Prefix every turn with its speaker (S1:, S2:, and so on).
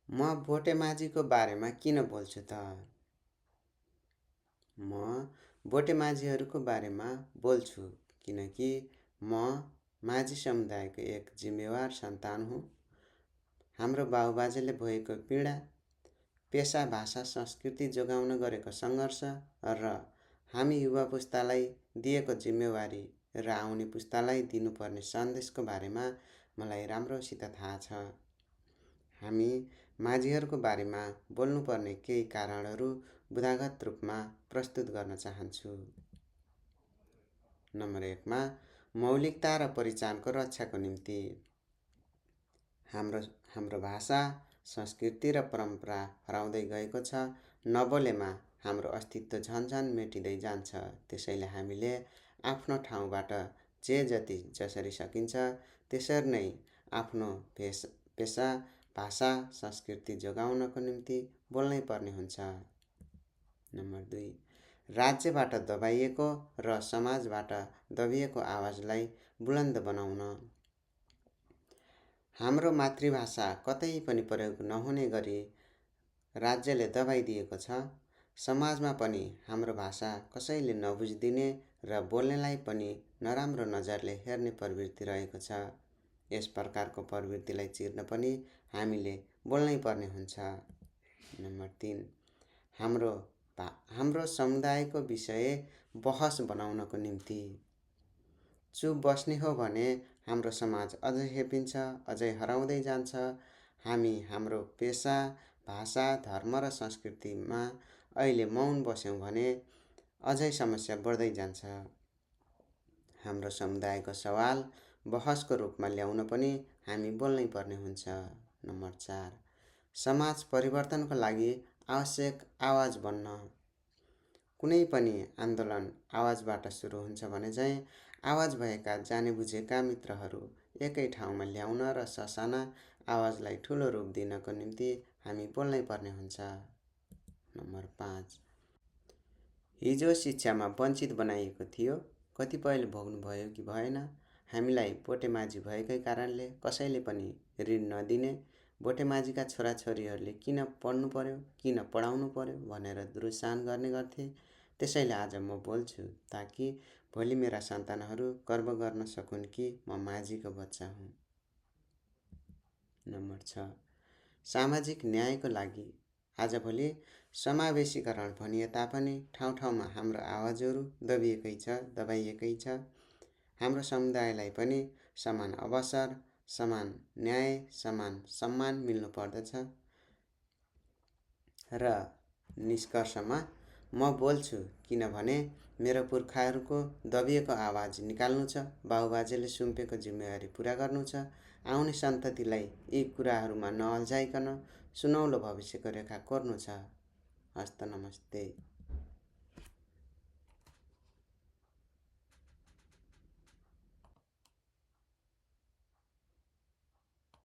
S1: म भोटेमाझीको बारेमा किन बोल्छु त? म भोटेमाझीहरूको बारेमा बोल्छु किनकि म माझी समुदायको एक जिम्मेवार सन्तान हुँ। हाम्रो बाबुबाजेले भएको पीडा, पेसा, भाषा, संस्कृति जोगाउन गरेको सङ्घर्ष र हामी युवा पुस्तालाई दिएको जिम्मेवारी र आउने पुस्तालाई दिनुपर्ने सन्देशको बारेमा मलाई राम्रोसित थाहा छ। हामी माझीहरूको बारेमा बोल्नुपर्ने केही कारणहरू बुँदागत रूपमा प्रस्तुत गर्न चाहन्छु। नम्बर 1 मा मौलिकता र पहिचानको रक्षाको निम्ति हाम्रो भाषा, संस्कृति र परम्परा हराउँदै गएको छ। नबोलेमा हाम्रो अस्तित्व झन्झन मेटिँदै जान्छ। त्यसैले हामीले आफ्नो ठाउँबाट जे जति जसरी सकिन्छ त्यसरी नै आफ्नो पेसा, भाषा, संस्कृति जोगाउनको निम्ति बोल्नै पर्ने हुन्छ। नम्बर 2 राज्यबाट दबाइएको र समाजबाट दबिएको आवाजलाई बुलन्द बनाउन। हाम्रो मातृभाषा कतै पनि प्रयोग नहुने गरी राज्यले दबाइदिएको छ। समाजमा पनि हाम्रो भाषा कसैले नबुझिदिने र बोल्नेलाई पनि नराम्रो नजरले हेर्ने प्रवृत्ति रहेको छ। यस प्रकारको प्रवृत्तिलाई चिर्न पनि हामीले बोल्नै पर्ने हुन्छ। नम्बर 3 हाम्रो समुदायको विषय बहस बनाउनको निम्ति। चुप बस्ने हो भने हाम्रो समाज अझै हेपिन्छ, अझै हराउँदै जान्छ। हामी हाम्रो पेसा, भाषा, धर्म र संस्कृतिमा अहिले मौन बस्यौँ भने अझै समस्या बढ्दै जान्छ। हाम्रो समुदायको सवाल बहसको रूपमा ल्याउन पनि हामी बोल्नै पर्ने हुन्छ। नम्बर 4 समाज परिवर्तनको लागि आवश्यक आवाज बन्न। कुनै पनि आन्दोलन आवाजबाट सुरु हुन्छ भने चाहिँ आवाज भएका जाने बुझेका मित्रहरू एकै ठाउँमा ल्याउन र ससाना आवाजलाई ठुलो रूप दिनको निम्ति हामी बोल्नै पर्ने हुन्छ। नम्बर 5 हिजो शिक्षामा वञ्चित बनाइएको थियो। कतिपयले भोग्नुभयो कि भएन। हामीलाई भोटेमाझी भएकै कारणले कसैले पनि ऋण नदिने, भोटेमाझीका छोराछोरीहरूले किन पढ्नु पर्यो, किन पढाउनु पर्यो भनेर दुरुसान गर्ने गर्थे। त्यसैले आज म बोल्छु ताकि भोलि मेरा सन्तानहरू गर्व गर्न सकुन् कि म माझीको बच्चा हुँ। नम्बर 6 सामाजिक न्यायको लागि। आजभोलि समावेशीकरण भनिए तापनि ठाउँ ठाउँमा हाम्रो आवाजहरू दबाइएकै छ। हाम्रो समुदायलाई पनि समान अवसर, समान न्याय, समान सम्मान मिल्नु पर्दछ। र निष्कर्षमा म बोल्छु किनभने मेरो पुर्खाहरूको दबिएको आवाज निकाल्नु छ, बाबुबाजेले सुम्पेको जिम्मेवारी पुरा गर्नु छ, आउने सन्ततिलाई यी कुराहरूमा नअल्झाइकन सुनौलो भविष्यको रेखा कोर्नु छ। हस्त नमस्ते।